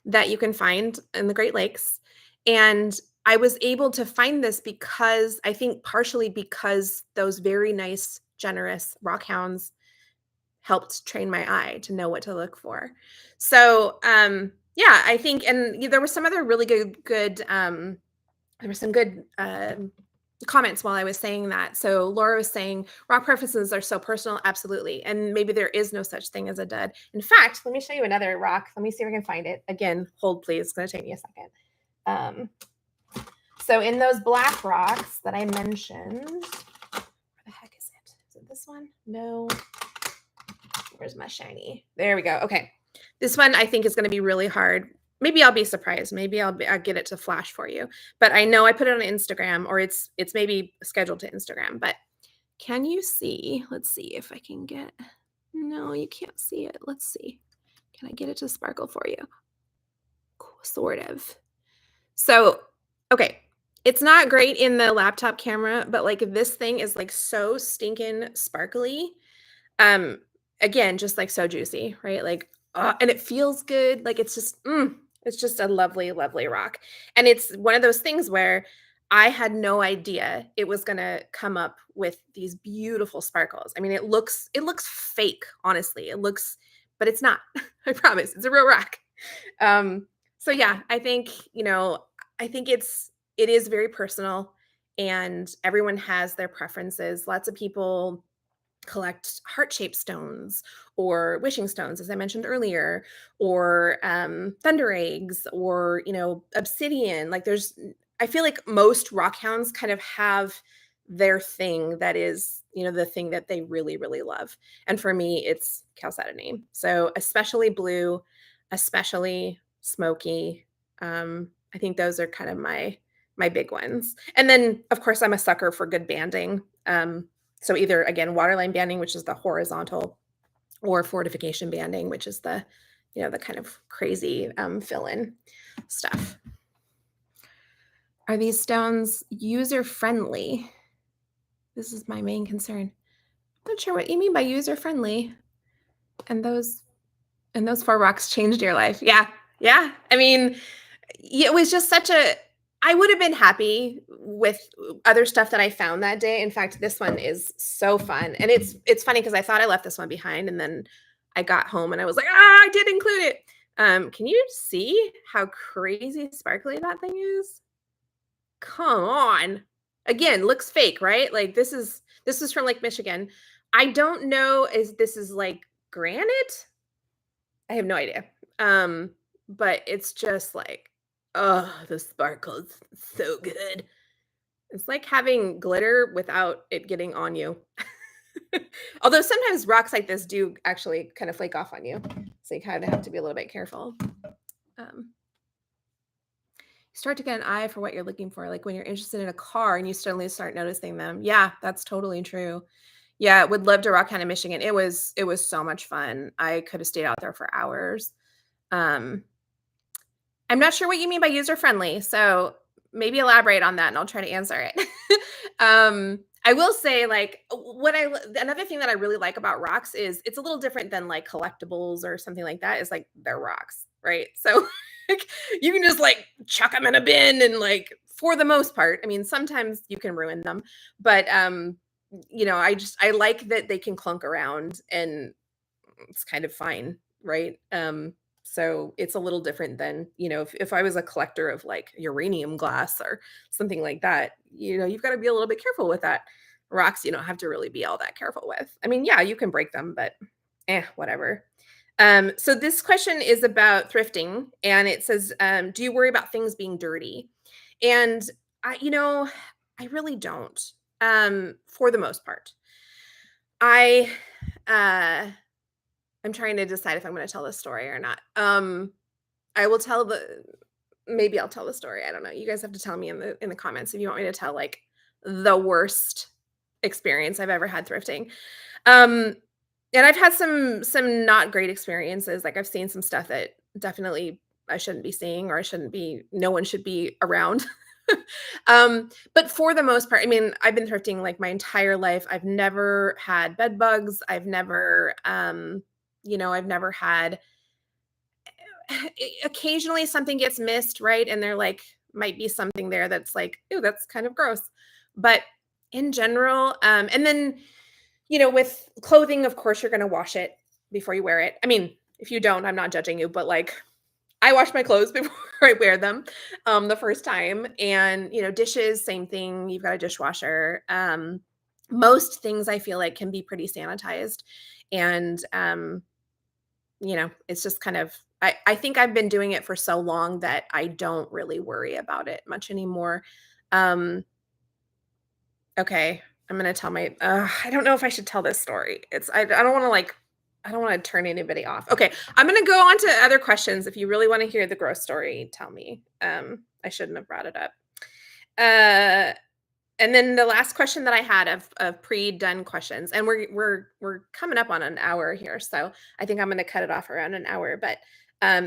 that you can find in the Great Lakes. And I was able to find this because I think partially because those very nice, generous rock hounds helped train my eye to know what to look for. So yeah, I think, and there was some other really good there were some good comments while I was saying that. So Laura was saying rock preferences are so personal, absolutely. And maybe there is no such thing as a dud. In fact, let me show you another rock. Let me see if I can find it. Again, hold please. It's going to take me a second. So in those black rocks that I mentioned, where the heck is it? Is it this one? No. Where's my shiny? There we go. Okay. This one I think is going to be really hard. Maybe I'll be surprised. Maybe I'll get it to flash for you. But I know I put it on Instagram, or it's maybe scheduled to Instagram. But can you see? Let's see if I can get. No, you can't see it. Let's see. Can I get it to sparkle for you? Cool, sort of. So, okay. It's not great in the laptop camera, but like this thing is like so stinking sparkly. Um, Again, just like so juicy, right? Like, and it feels good. Like it's just a lovely, lovely rock. And it's one of those things where I had no idea it was gonna come up with these beautiful sparkles. I mean, it looks fake, honestly. It looks, but it's not. I promise, it's a real rock. So yeah, I think, I think it is very personal and everyone has their preferences. Lots of people collect heart-shaped stones or wishing stones, as I mentioned earlier, or thunder eggs, or obsidian. Like I feel like most rock hounds kind of have their thing that is, the thing that they really, really love. And for me, it's chalcedony. So especially blue, especially smoky. I think those are kind of my big ones. And then, of course, I'm a sucker for good banding. So either, again, waterline banding, which is the horizontal, or fortification banding, which is the, the kind of crazy fill-in stuff. Are these stones user-friendly? This is my main concern. I'm not sure what you mean by user-friendly. And those 4 rocks changed your life. Yeah. Yeah. I mean, it was just I would have been happy with other stuff that I found that day. In fact, this one is so fun. And it's funny because I thought I left this one behind, and then I got home and I was like, I did include it. Can you see how crazy sparkly that thing is? Come on. Again, looks fake, right? Like this is from Lake Michigan. I don't know this is like granite? I have no idea. But it's just like, oh, the sparkles, so good. It's like having glitter without it getting on you. Although sometimes rocks like this do actually kind of flake off on you. So you kind of have to be a little bit careful. Start to get an eye for what you're looking for. Like when you're interested in a car and you suddenly start noticing them. Yeah, that's totally true. Yeah, would love to rock in Michigan. It was so much fun. I could have stayed out there for hours. I'm not sure what you mean by user friendly, so maybe elaborate on that and I'll try to answer it. I will say, like, another thing that I really like about rocks is it's a little different than like collectibles or something like that. Is like they're rocks, right? So like, you can just like chuck them in a bin and like for the most part, I mean, sometimes you can ruin them, but I like that they can clunk around and it's kind of fine, right? So it's a little different than, if I was a collector of like uranium glass or something like that, you've got to be a little bit careful with that. Rocks, you don't have to really be all that careful with. I mean, yeah, you can break them, but whatever. So this question is about thrifting, and it says, do you worry about things being dirty? And I really don't, for the most part. I'm trying to decide if I'm going to tell this story or not. Maybe I'll tell the story. I don't know. You guys have to tell me in the comments if you want me to tell like the worst experience I've ever had thrifting. And I've had some not great experiences. Like I've seen some stuff that definitely I shouldn't be seeing, or no one should be around. But for the most part, I mean, I've been thrifting like my entire life. I've never had bed bugs. I've never had occasionally something gets missed, right? And there like might be something there that's like, ooh, that's kind of gross. But in general, and then, with clothing, of course, you're going to wash it before you wear it. I mean, if you don't, I'm not judging you, but like, I wash my clothes before I wear them, the first time, and, dishes, same thing, you've got a dishwasher. Most things I feel like can be pretty sanitized, and, it's just kind of I think I've been doing it for so long that I don't really worry about it much anymore. Um, okay, I'm gonna tell my I don't know if I should tell this story. I don't wanna, I don't wanna turn anybody off. Okay, I'm gonna go on to other questions. If you really wanna hear the gross story, tell me. I shouldn't have brought it up. Uh and then the last question that I had of pre-done questions, and we're coming up on an hour here, so I think I'm gonna cut it off around an hour. But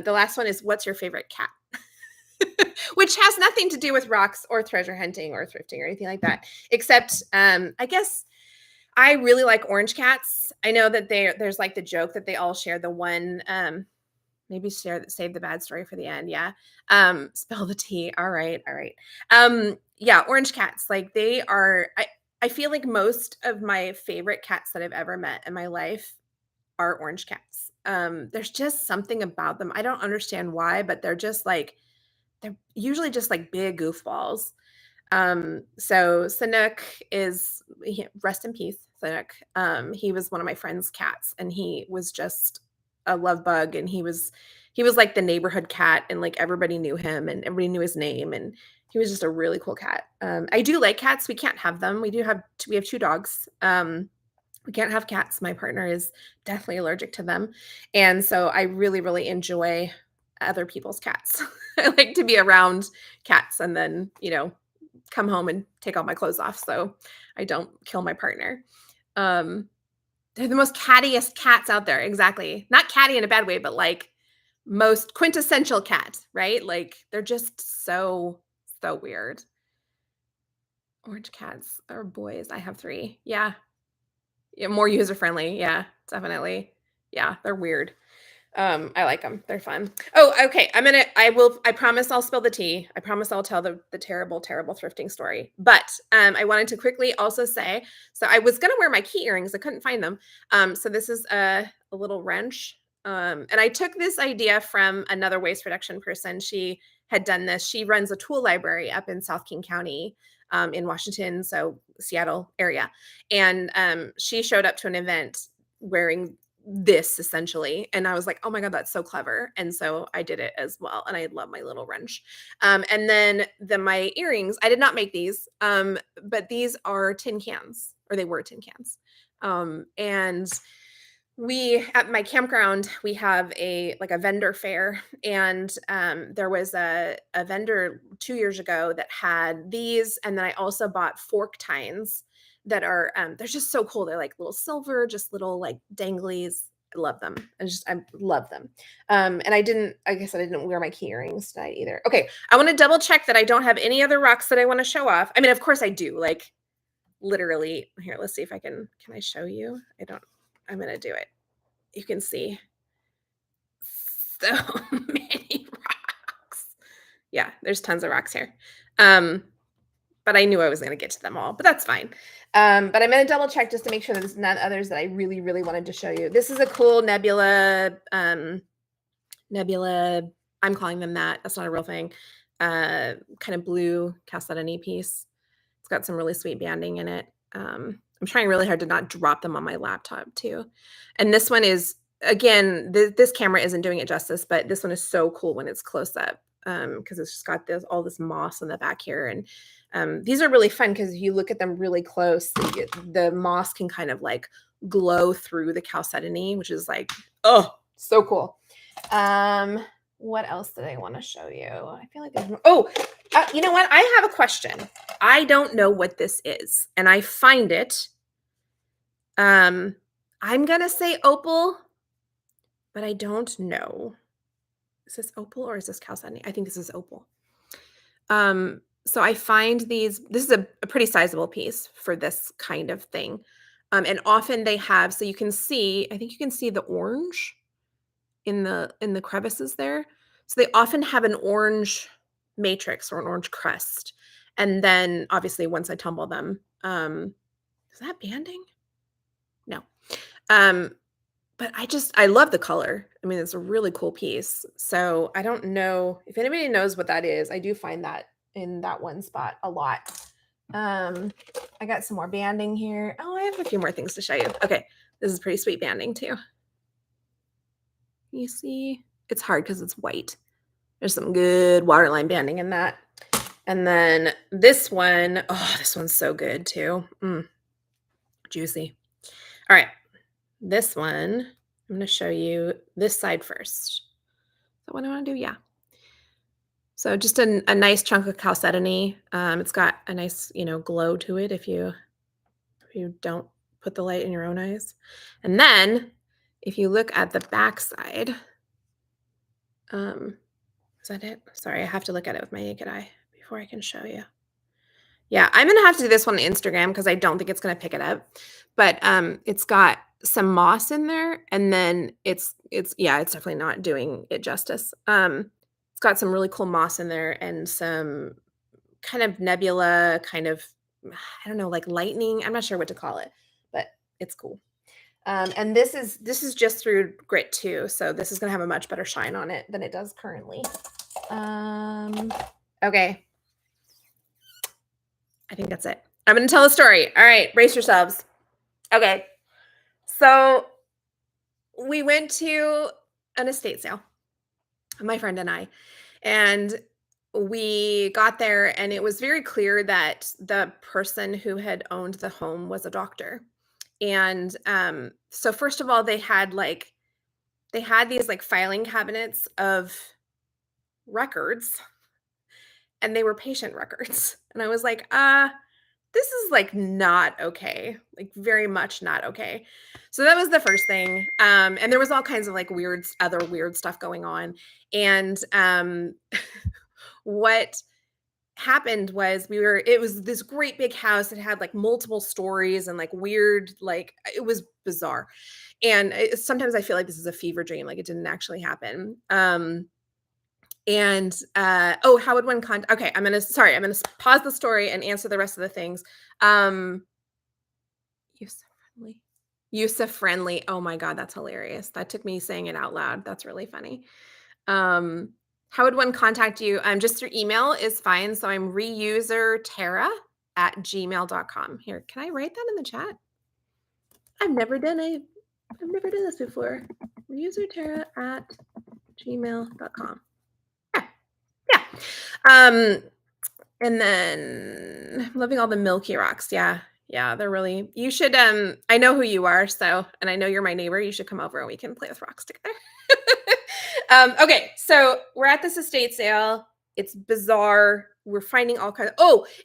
the last one is, what's your favorite cat? Which has nothing to do with rocks or treasure hunting or thrifting or anything like that, except I guess I really like orange cats. I know that there's like the joke that they all share the one. Maybe save the bad story for the end. Yeah. Spill the tea. All right. All right. Yeah, orange cats. Like they are I feel like most of my favorite cats that I've ever met in my life are orange cats. There's just something about them. I don't understand why, but they're usually just like big goofballs. So Sanuk rest in peace, Sanuk. He was one of my friend's cats, and he was just a love bug, and he was like the neighborhood cat, and like everybody knew him and everybody knew his name, and he was just a really cool cat. I do like cats. We can't have them. We have two dogs. We can't have cats. My partner is deathly allergic to them, and so I really, really enjoy other people's cats. I like to be around cats, and then come home and take all my clothes off so I don't kill my partner. Um, they're the most cattiest cats out there. Exactly. Not catty in a bad way, but like most quintessential cat, right? Like they're just so weird. Orange cats are boys. I have 3. Yeah. Yeah, more user friendly. Yeah, definitely. Yeah, they're weird. I like them. 'Em. They're fun. Oh, okay. I promise I'll spill the tea. I promise I'll tell the terrible, terrible thrifting story. But, I wanted to quickly also say, so I was gonna wear my key earrings. I couldn't find them. So this is a little wrench. And I took this idea from another waste reduction person. She had done this. She runs a tool library up in South King County, in Washington, so Seattle area. And, she showed up to an event wearing this essentially, and I was like, oh my god, that's so clever, and so I did it as well, and I love my little wrench. And then my earrings, I did not make these, but these are tin cans, or they were tin cans. And we at my campground, we have a vendor fair, and there was a vendor 2 years ago that had these, and then I also bought fork tines that are they're just so cool. They're like little silver, just little like danglies. I love them. I love them. And I guess I didn't wear my key earrings tonight either. Okay, I want to double check that I don't have any other rocks that I want to show off. I mean, of course I do. Like literally, here, let's see if I can I show you? I don't I'm gonna do it. You can see so many rocks. Yeah, there's tons of rocks here. But I knew I was gonna get to them all, but that's fine. But I'm gonna double check just to make sure that there's none others that I really, really wanted to show you. This is a cool nebula, I'm calling them that. That's not a real thing. Kind of blue chalcedony piece. It's got some really sweet banding in it. I'm trying really hard to not drop them on my laptop too. And this one is, again, this camera isn't doing it justice, but this one is so cool when it's close up, because it's just got all this moss in the back here. And these are really fun because if you look at them really close, the moss can kind of like glow through the chalcedony, which is like, oh, so cool. What else did I want to show you? I feel like there's more. Oh, you know what? I have a question. I don't know what this is, and I find it. I'm gonna say opal, but I don't know. Is this opal or is this chalcedony? I think this is opal. So I find these. This is a pretty sizable piece for this kind of thing, and often they have. So you can see. I think you can see the orange in the crevices there. So they often have an orange matrix or an orange crest. And then obviously once I tumble them, is that banding? No. Um, but I love the color. I mean, it's a really cool piece. So I don't know if anybody knows what that is. I do find that in that one spot a lot. I got some more banding here. Oh, I have a few more things to show you. Okay, this is pretty sweet banding too. You see, it's hard because it's white. There's some good waterline banding in that. And then this one, oh, this one's so good too. Juicy. All right, this one, I'm going to show you this side first. Is that what I want to do? Yeah. So just a nice chunk of chalcedony. It's got a nice, glow to it if you don't put the light in your own eyes. And then if you look at the back side, is that it? Sorry, I have to look at it with my naked eye before I can show you. Yeah, I'm gonna have to do this one on Instagram because I don't think it's gonna pick it up. But it's got some moss in there, and then it's definitely not doing it justice. It's got some really cool moss in there and some kind of nebula, kind of I don't know, like lightning. I'm not sure what to call it, but it's cool. And this is just through grit too, so this is gonna have a much better shine on it than it does currently. Okay. I think that's it. I'm going to tell a story. All right, brace yourselves. Okay. So we went to an estate sale, my friend and I, and we got there and it was very clear that the person who had owned the home was a doctor. And so first of all, they had these like filing cabinets of records, and they were patient records. And I was like, this is like not okay, like very much not okay. So that was the first thing. And there was all kinds of like other weird stuff going on. And what happened was it was this great big house that had like multiple stories and like weird, like it was bizarre. And sometimes I feel like this is a fever dream, like it didn't actually happen. And how would one okay, I'm gonna pause the story and answer the rest of the things. User friendly. Oh my God, that's hilarious. That took me saying it out loud. That's really funny. How would one contact you? Just through email is fine. So I'm reusertara@gmail.com. Here, can I write that in the chat? I've never done this before. reusertara@gmail.com. Yeah. And then I'm loving all the Milky Rocks. Yeah. Yeah. They're really, you should, I know who you are. So, and I know you're my neighbor. You should come over and we can play with rocks together. Okay. So we're at this estate sale. It's bizarre. We're finding all kinds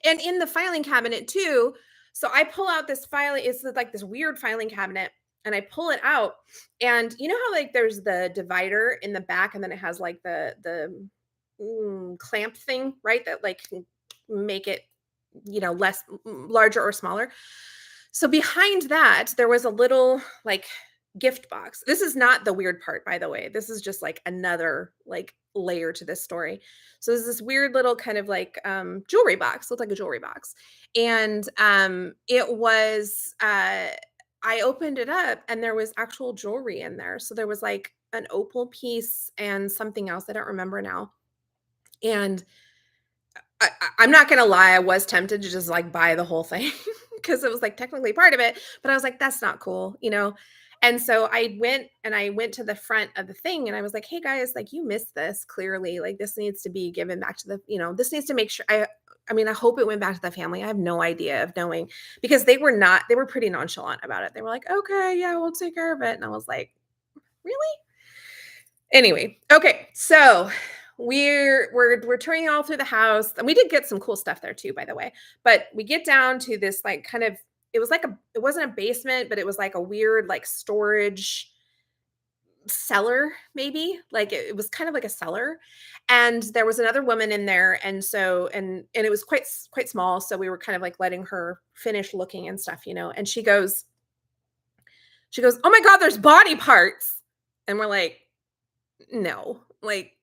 and in the filing cabinet too. So I pull out this file. It's like this weird filing cabinet and I pull it out, and you know how like there's the divider in the back and then it has like the clamp thing, right? That like can make it, less larger or smaller. So behind that, there was a little like gift box. This is not the weird part, by the way. This is just like another like layer to this story. So there's this weird little kind of like jewelry box, looked like a jewelry box. And it was I opened it up and there was actual jewelry in there. So there was like an opal piece and something else. I don't remember now. And I'm not gonna lie, I was tempted to just like buy the whole thing because it was like technically part of it, but I was like, that's not cool, you know? And so I went to the front of the thing and I was like, hey guys, like you missed this clearly. Like this needs to be given back to this needs to make sure I mean, I hope it went back to the family. I have no idea of knowing, because they were pretty nonchalant about it. They were like, okay, yeah, we'll take care of it. And I was like, really? Anyway, okay, so we're touring all through the house, and we did get some cool stuff there too, by the way. But we get down to this like kind of it wasn't a basement, but it was like a weird like storage cellar, maybe like it was kind of like a cellar, and there was another woman in there, and so and it was quite small, so we were kind of like letting her finish looking and stuff, and she goes, oh my God, there's body parts. And we're like, no, like,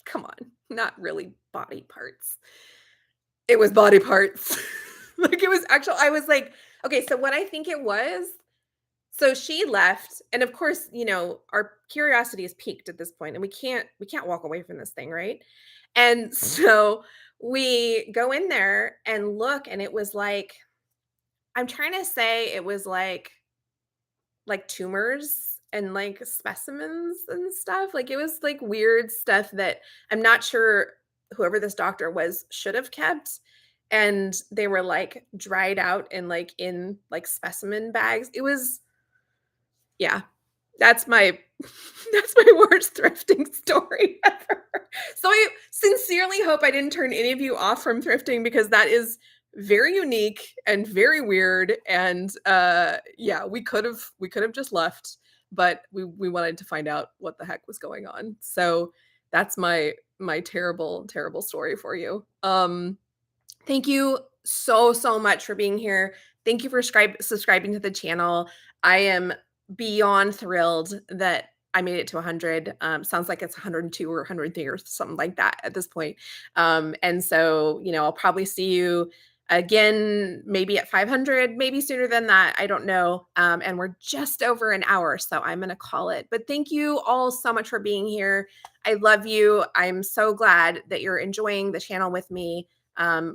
come on, not really body parts. It was body parts. Like it was actual. I was like, okay, so what I think it was, So she left, and of course, our curiosity is piqued at this point, and we can't walk away from this thing, right? And so we go in there and look, and it was like, I'm trying to say it was like tumors and like specimens and stuff. Like it was like weird stuff that I'm not sure whoever this doctor was should have kept. And they were like dried out and like in like specimen bags. It was, yeah, that's my that's my worst thrifting story ever. So I sincerely hope I didn't turn any of you off from thrifting because that is very unique and very weird and yeah, we could have just left, but we wanted to find out what the heck was going on. So that's my terrible terrible story for you. Thank you so, so much for being here. Thank you for subscribing to the channel. I am beyond thrilled that I made it to 100. Sounds like it's 102 or 103 or something like that at this point. And so, I'll probably see you again, maybe at 500, maybe sooner than that. I don't know. And we're just over an hour, so I'm going to call it. But thank you all so much for being here. I love you. I'm so glad that you're enjoying the channel with me.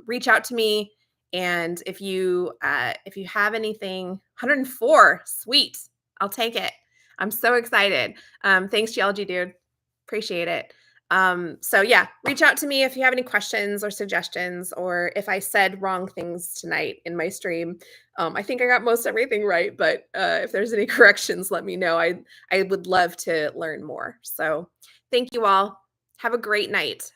Reach out to me, and if you have anything, 104, sweet, I'll take it. I'm so excited. Thanks, geology dude, appreciate it. So yeah, reach out to me if you have any questions or suggestions, or if I said wrong things tonight in my stream. I think I got most everything right, but if there's any corrections, let me know. I would love to learn more. So thank you all. Have a great night.